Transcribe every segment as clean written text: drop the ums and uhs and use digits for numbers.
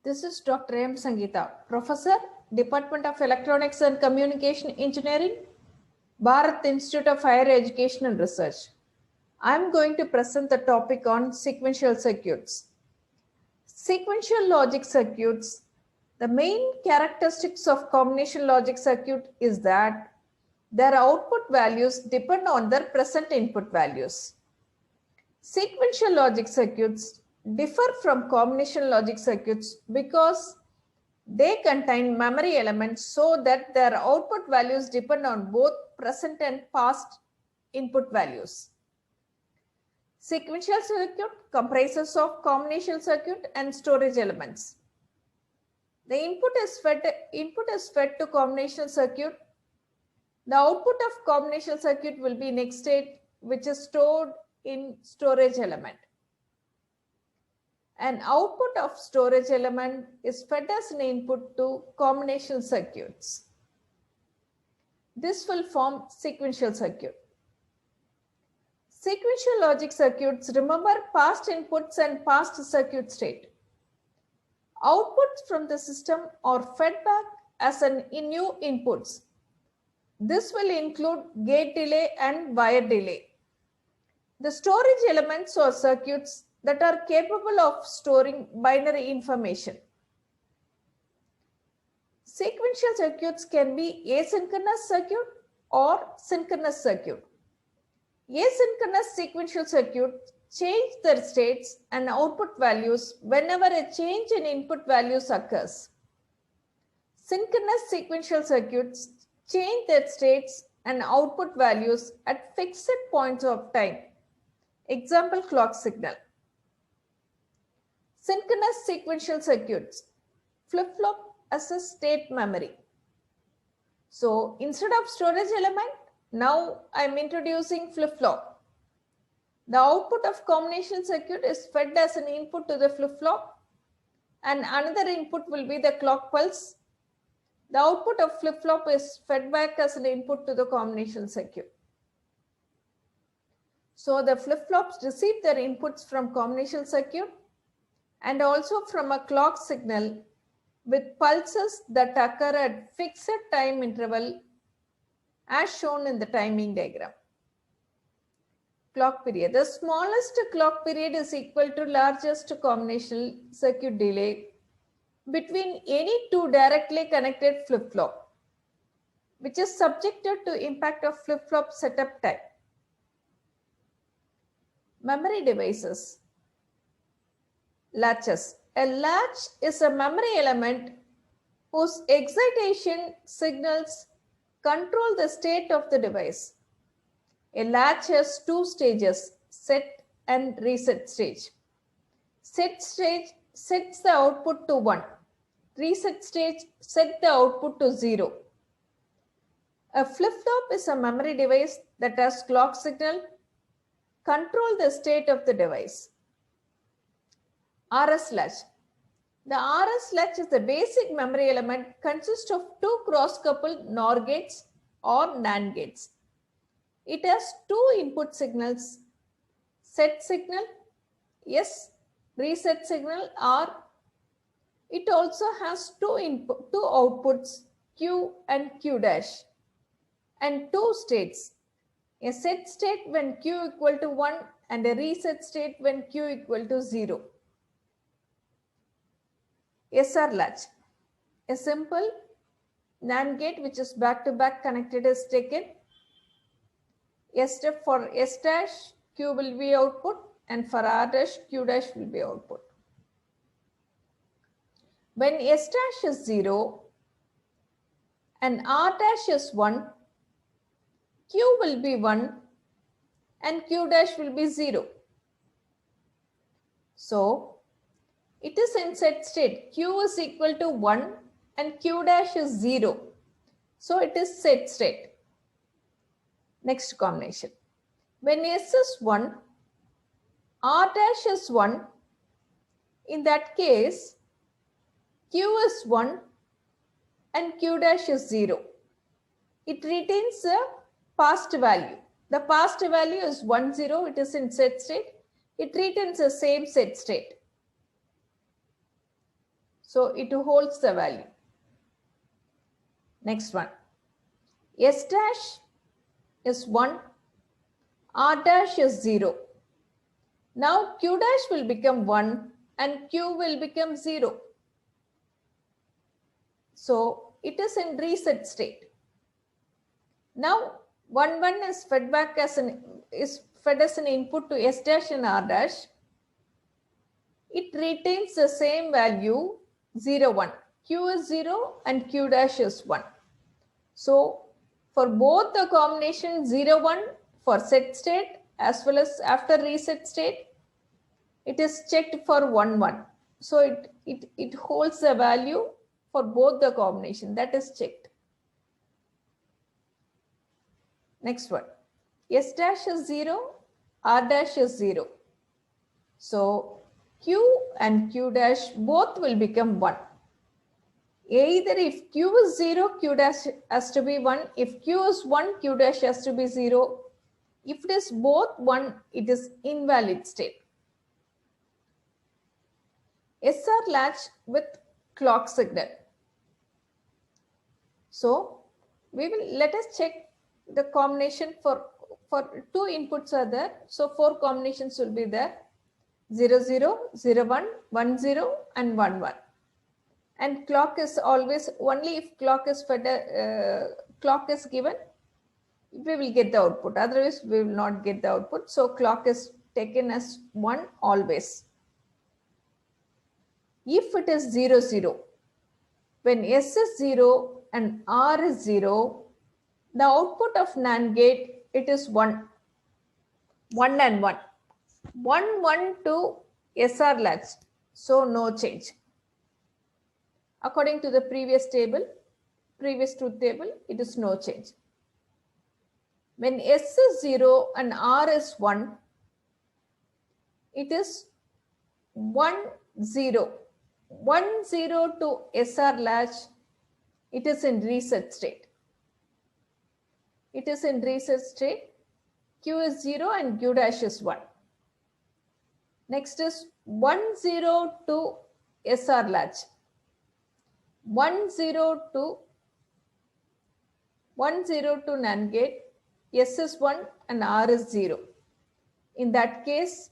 This is Dr.M.Sangeetha, Professor, Department of Electronics and Communication Engineering, Bharat Institute of Higher Education and Research. I am going to present the topic on sequential circuits. Sequential logic circuits, the main characteristics of combination logic circuit is that their output values depend on their present input values. Sequential logic circuits differ from combination logic circuits because they contain memory elements so that their output values depend on both present and past input values. Sequential circuit comprises of combination circuit and storage elements. The input is fed to combination circuit. The output of combination circuit will be next state, which is stored in storage element. An output of storage element is fed as an input to combination circuits. This will form sequential circuit. Sequential logic circuits remember past inputs and past circuit state. Outputs from the system are fed back as new inputs. This will include gate delay and wire delay. The storage elements are circuits that are capable of storing binary information. Sequential circuits can be asynchronous circuit or synchronous circuit. Asynchronous sequential circuits change their states and output values whenever a change in input values occurs. Synchronous sequential circuits change their states and output values at fixed points of time. Example, clock signal. Synchronous sequential circuits, flip-flop as a state memory. So instead of storage element, now I am introducing flip-flop. The output of combination circuit is fed as an input to the flip-flop, and another input will be the clock pulse. The output of flip-flop is fed back as an input to the combination circuit. So the flip-flops receive their inputs from combination circuit and also from a clock signal with pulses that occur at fixed time interval as shown in the timing diagram. Clock period. The smallest clock period is equal to largest combination circuit delay between any two directly connected flip-flop, which is subjected to impact of flip-flop setup time. Memory devices. Latches. A latch is a memory element whose excitation signals control the state of the device. A latch has two stages, set and reset stage. Set stage sets the output to 1. Reset stage sets the output to 0. A flip-flop is a memory device that has clock signal, control the state of the device. RS latch. The RS latch is the basic memory element consists of two cross-coupled NOR gates or NAND gates. It has two input signals, set signal, yes, reset signal R. It also has two outputs, Q and Q dash, and two states, a set state when Q equal to 1 and a reset state when Q equal to 0. SR latch. A simple NAND gate which is back-to-back connected is taken. For S dash, Q will be output, and for R dash, Q dash will be output. When S dash is 0 and R dash is 1, Q will be 1 and Q dash will be 0. So it is in set state. Q is equal to 1 and Q dash is 0. So it is set state. Next combination. When S is 1, R dash is 1. In that case, Q is 1 and Q dash is 0. It retains a past value. The past value is 1, 0. It is in set state. It retains the same set state. So it holds the value. Next one. S dash is 1, R dash is 0. Now Q dash will become 1 and Q will become 0. So it is in reset state. Now 1 1 is fed back as an input to S dash and R dash. It retains the same value 0 1. Q is 0 and Q dash is 1. So for both the combination 0 1 for set state as well as after reset state, it is checked for 1 1. So it holds the value for both the combination, that is checked. Next one. S dash is 0, R dash is 0. So Q and Q dash both will become 1. Either if Q is 0, Q dash has to be 1. If Q is 1, Q dash has to be 0. If it is both 1, it is invalid state. SR latch with clock signal. So let us check the combination for 2 inputs are there. So 4 combinations will be there. 0 0, 0 1, 1 0 and 1 1. And clock is always only if clock is given, we will get the output. Otherwise, we will not get the output. So clock is taken as 1 always. If it is 0 0, when S is 0 and R is 0, the output of NAND gate, it is 1. 1 and 1. 1 1 to SR latch. So no change. According to the previous truth table, it is no change. When S is 0 and R is 1, it is 1 0. 1 0 to SR latch, it is in reset state. It is in reset state. Q is 0 and Q dash is 1. Next is 1 0 to SR latch. 1 0 to NAND gate. S is 1 and R is 0. In that case,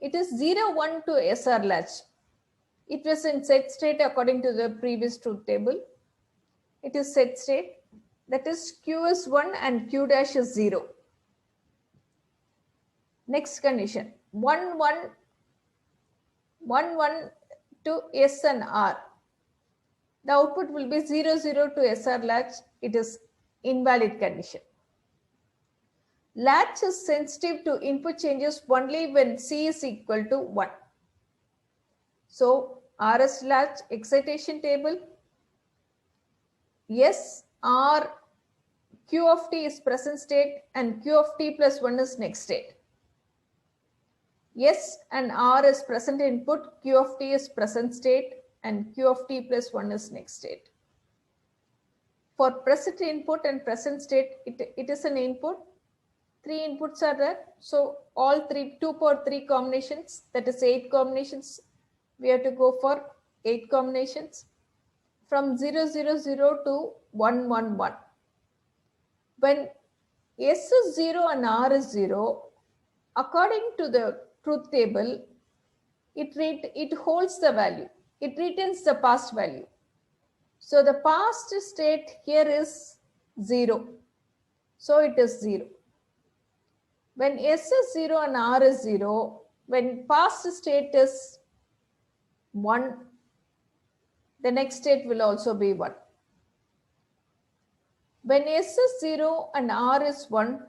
it is 0 1 to SR latch. It was in set state according to the previous truth table. It is set state. That is Q is 1 and Q dash is 0. Next condition. 1 1 to S and R. The output will be 0 0 to SR latch. It is invalid condition. Latch is sensitive to input changes only when C is equal to 1. So RS latch excitation table. Yes, R Q of t is present state and Q of t plus 1 is next state. S and R is present input, Q of t is present state and Q of t plus 1 is next state. For present input and present state, it is an input. 3 inputs are there. So all 2 power 3 combinations, that is 8 combinations. We have to go for 8 combinations from 0 0 0 to 1 1 1. When S is 0 and R is 0, according to the truth table, it holds the value. It retains the past value. So the past state here is 0. So it is 0. When S is 0 and R is 0, when past state is 1, the next state will also be 1. When S is 0 and R is 1,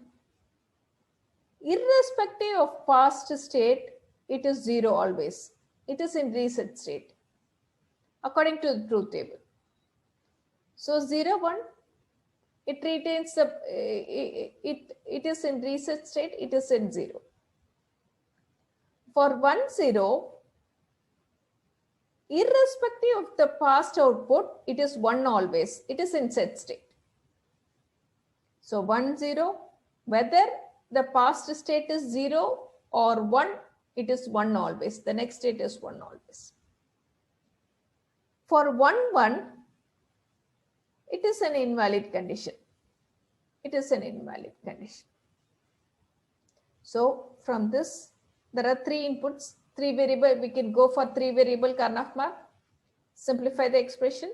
irrespective of past state, it is 0 always. It is in reset state, according to the truth table. So 0 1, it retains the it is in reset state, it is in 0. For 1 0, irrespective of the past output, it is 1 always. It is in set state. So 1 0, whether the past state is 0 or 1, it is 1 always. The next state is 1 always. For 1, 1, it is an invalid condition. It is an invalid condition. So from this, there are 3 inputs, 3 variable. We can go for 3 variable Karnaugh map. Simplify the expression.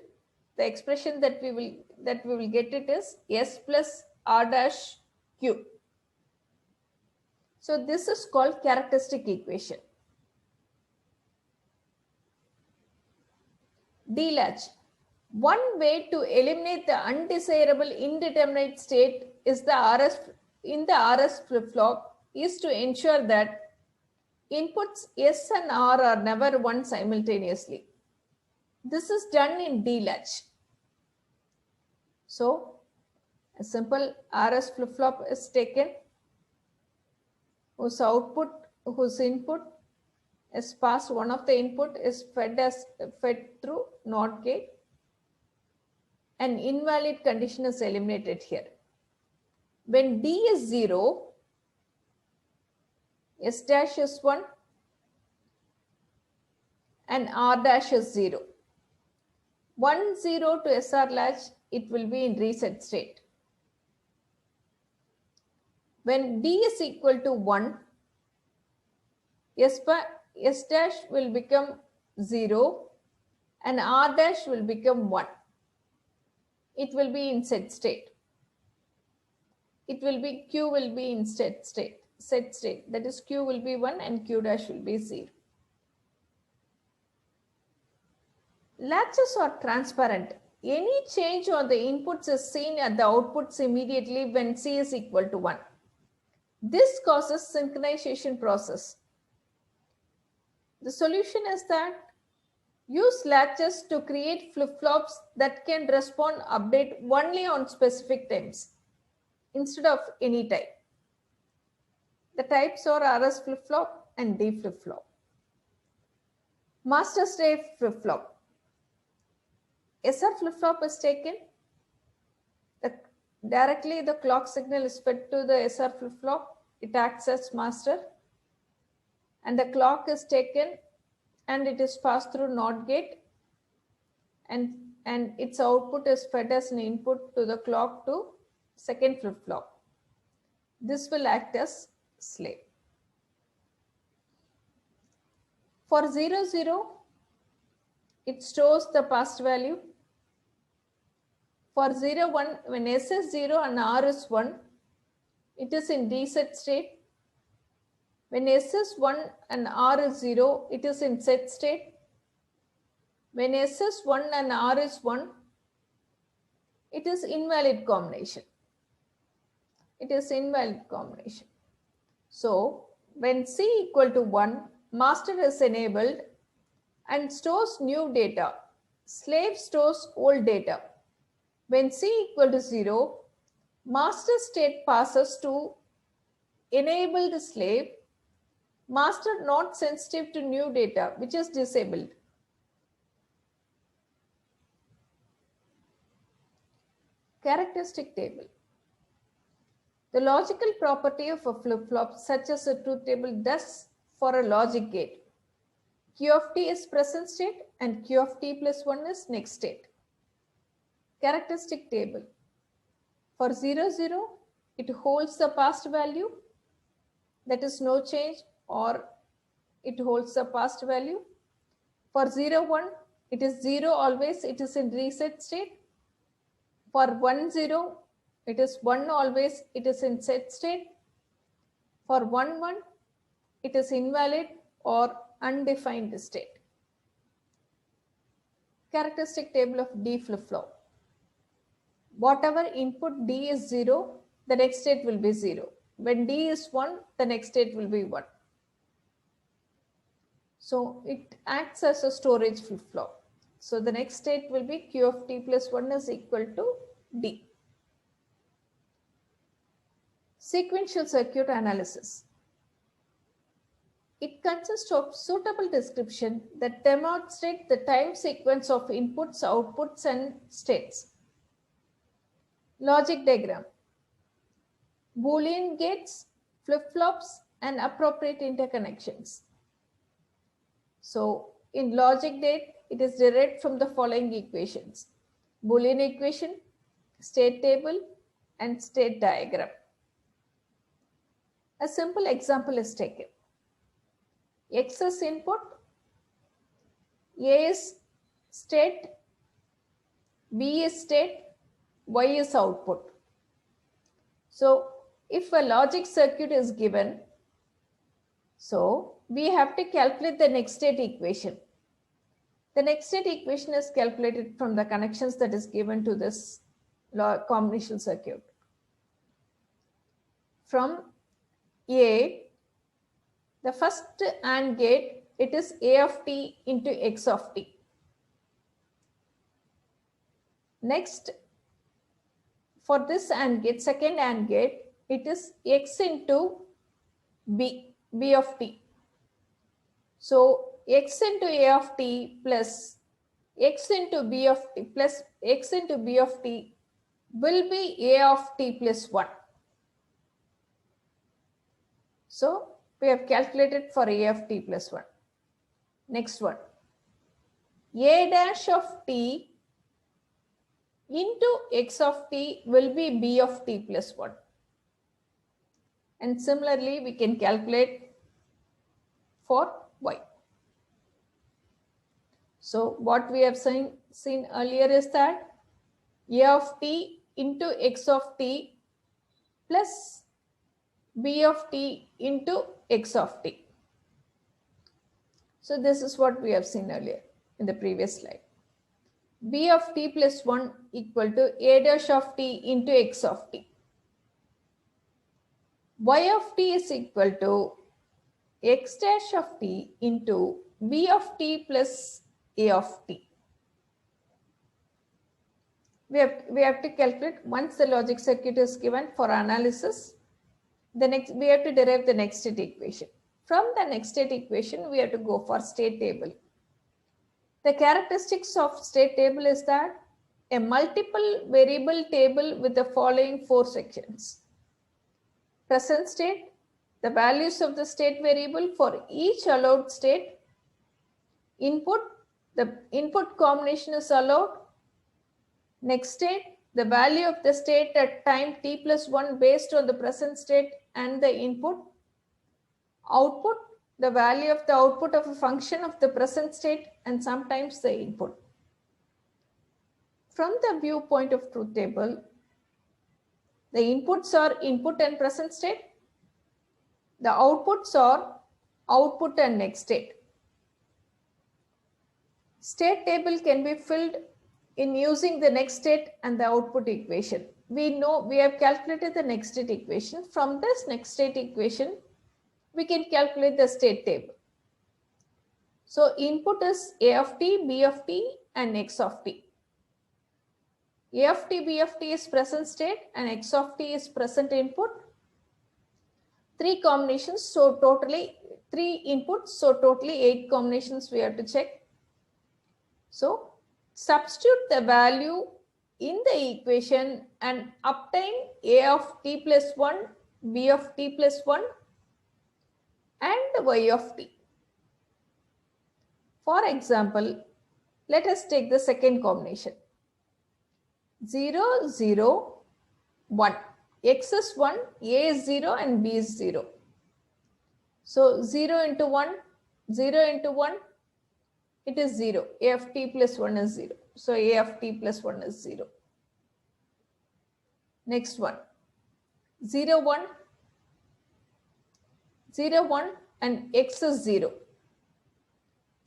The expression that we will get it is S plus R dash Q. So this is called characteristic equation. D-latch. One way to eliminate the undesirable indeterminate state is in the RS flip-flop is to ensure that inputs S and R are never 1 simultaneously. This is done in D-latch. So a simple RS flip-flop is taken whose input is passed, one of the input is fed through NOT gate. An invalid condition is eliminated here. When D is 0, S dash is 1 and R dash is 0. 1, 0 to SR latch, it will be in reset state. When D is equal to 1, S dash will become 0 and R dash will become 1. It will be in set state. Q will be in set state. That is, Q will be 1 and Q dash will be 0. Latches are transparent. Any change on the inputs is seen at the outputs immediately when C is equal to 1. This causes synchronization process. The solution is that use latches to create flip-flops that can respond update only on specific times instead of any type. The types are RS flip-flop and D flip-flop. Master slave flip-flop. SR flip-flop is taken. Directly the clock signal is fed to the SR flip-flop. It acts as master. And the clock is taken and it is passed through NOT gate. And its output is fed as an input to the clock to second flip-flop. This will act as slave. For 0, 0, it stores the past value. For 0, 1, when S is 0 and R is 1, it is in reset state. When S is 1 and R is 0, it is in set state. When S is 1 and R is 1, it is invalid combination. It is invalid combination. So when C equal to 1, master is enabled and stores new data. Slave stores old data. When C equal to 0, master state passes to enabled slave. Master not sensitive to new data, which is disabled. Characteristic table. The logical property of a flip-flop, such as a truth table, does for a logic gate. Q of t is present state and Q of t plus 1 is next state. Characteristic table. For 0, 0, it holds the past value, that is no change, or it holds the past value. For 0, 1, it is 0 always, it is in reset state. For 1, 0, it is 1 always, it is in set state. For 1, 1, it is invalid or undefined state. Characteristic table of D flip-flop. Whatever input D is 0, the next state will be 0. When D is 1, the next state will be 1. So it acts as a storage flip-flop. So the next state will be Q of t plus 1 is equal to D. Sequential circuit analysis. It consists of suitable description that demonstrate the time sequence of inputs, outputs, and states. Logic diagram. Boolean gates, flip-flops, and appropriate interconnections. So in logic gate, it is derived from the following equations: Boolean equation, state table, and state diagram. A simple example is taken. X is input, A is state, B is state, Y is output. So if a logic circuit is given, so we have to calculate the next state equation. The next state equation is calculated from the connections that is given to this combinational circuit. From A, the first AND gate, it is A of t into X of t. Next, for this AND gate, second AND gate, it is X into B of t. So X into A of t plus X into B of t plus X into B of t will be A of t plus 1. So we have calculated for A of t plus 1. Next one, A dash of t into X of t will be B of t plus 1. And similarly, we can calculate for Y. So what we have seen earlier is that A of t into X of t plus B of t into X of t. So this is what we have seen earlier in the previous slide. B of t plus 1 equal to A dash of t into X of t. Y of t is equal to X dash of t into B of t plus A of t. We have to calculate once the logic circuit is given for analysis. We have to derive the next state equation. From the next state equation, we have to go for state table. The characteristics of state table is that a multiple variable table with the following 4 sections. Present state, the values of the state variable for each allowed state. Input, the input combination is allowed. Next state, the value of the state at time t plus 1 based on the present state and the input. Output, the value of the output of a function of the present state and sometimes the input. From the viewpoint of truth table, the inputs are input and present state. The outputs are output and next state. State table can be filled in using the next state and the output equation. We have calculated the next state equation. From this next state equation, we can calculate the state table. So input is A of t, B of t, and X of t. A of t, B of t is present state and X of t is present input. 3 combinations, so totally 3 inputs, so totally 8 combinations we have to check. So substitute the value in the equation and obtain A of t plus 1, B of t plus 1, and Y of t. For example, let us take the second combination. 0, 0, 1. X is 1, A is 0, and B is 0. So 0 into 1, 0 into 1, it is 0. A of t plus 1 is 0. So A of t plus 1 is 0. Next one, 0, 1, 0, 1, and X is 0.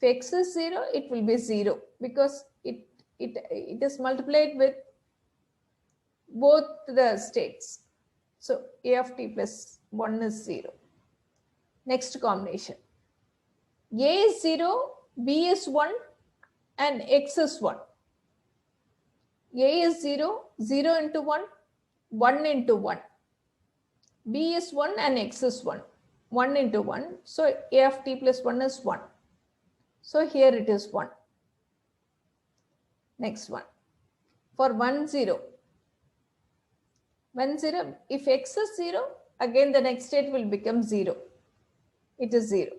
If X is 0, it will be 0 because it is multiplied with both the states. So A of t plus 1 is 0. Next combination. A is 0, B is 1, and X is 1. A is 0, 0 into 1, 1 into 1. B is 1 and X is 1. 1 into 1. So A of t plus 1 is 1. So here it is 1. Next one. For 1, 0. 1, 0. If X is 0, again the next state will become 0. It is 0.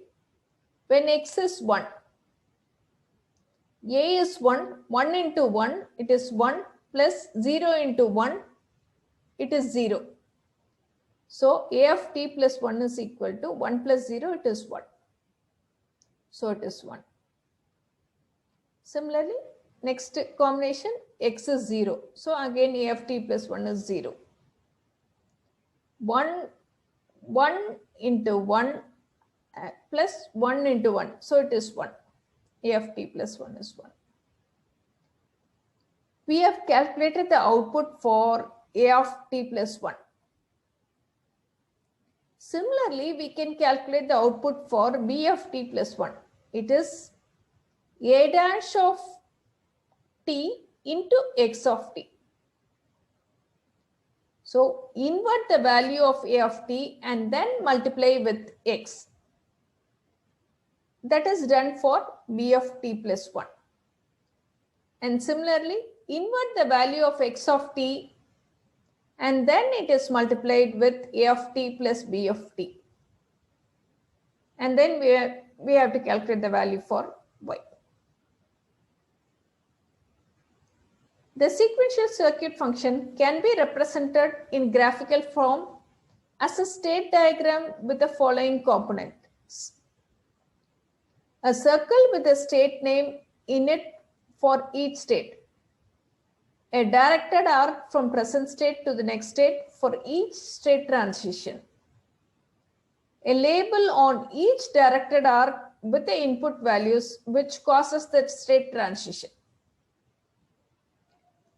When X is 1, A is 1, 1 into 1, it is 1, plus 0 into 1, it is 0. So A of t plus 1 is equal to 1 plus 0, it is 1. So it is 1. Similarly, next combination, x is 0. So again A of t plus 1 is 0. 1 into 1 plus 1 into 1. So it is 1. A of t plus 1 is 1. We have calculated the output for A of t plus 1. Similarly, we can calculate the output for B of t plus 1. It is A dash of t into x of t. So invert the value of A of t and then multiply with x. That is done for B of t plus 1. And similarly, invert the value of x of t and then it is multiplied with A of t plus B of t. And then we have to calculate the value for y. The sequential circuit function can be represented in graphical form as a state diagram with the following components. A circle with a state name in it for each state. A directed arc from present state to the next state for each state transition. A label on each directed arc with the input values which causes the state transition.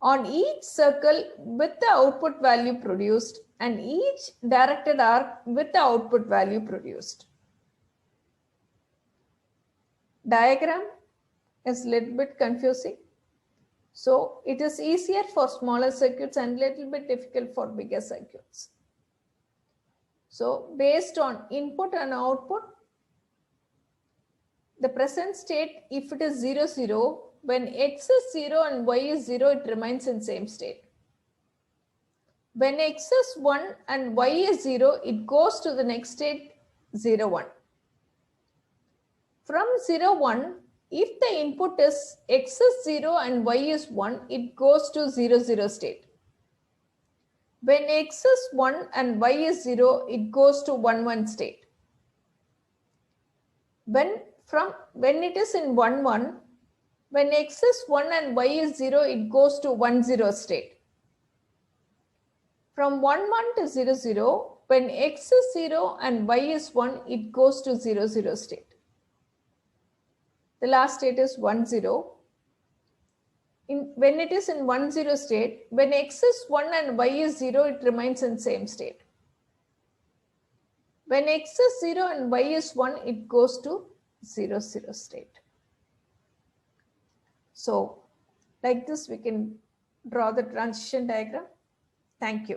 On each circle with the output value produced and each directed arc with the output value produced. Diagram is a little bit confusing. So it is easier for smaller circuits and little bit difficult for bigger circuits. So based on input and output, the present state, if it is 0, 0, when x is 0 and y is 0, it remains in same state. When x is 1 and y is 0, it goes to the next state 0, 1. From 0, 1, if the input is x is 0 and y is 1, it goes to 0, 0 state. When x is 1 and y is 0, it goes to 1, 1 state. When it is in 1, 1, when x is 1 and y is 0, it goes to 1, 0 state. From 1, 1 to 0, 0, when x is 0 and y is 1, it goes to 0, 0 state. The last state is 1, 0. When it is in 1, 0 state, when x is 1 and y is 0, it remains in same state. When x is 0 and y is 1, it goes to 0, 0 state. So like this, we can draw the transition diagram. Thank you.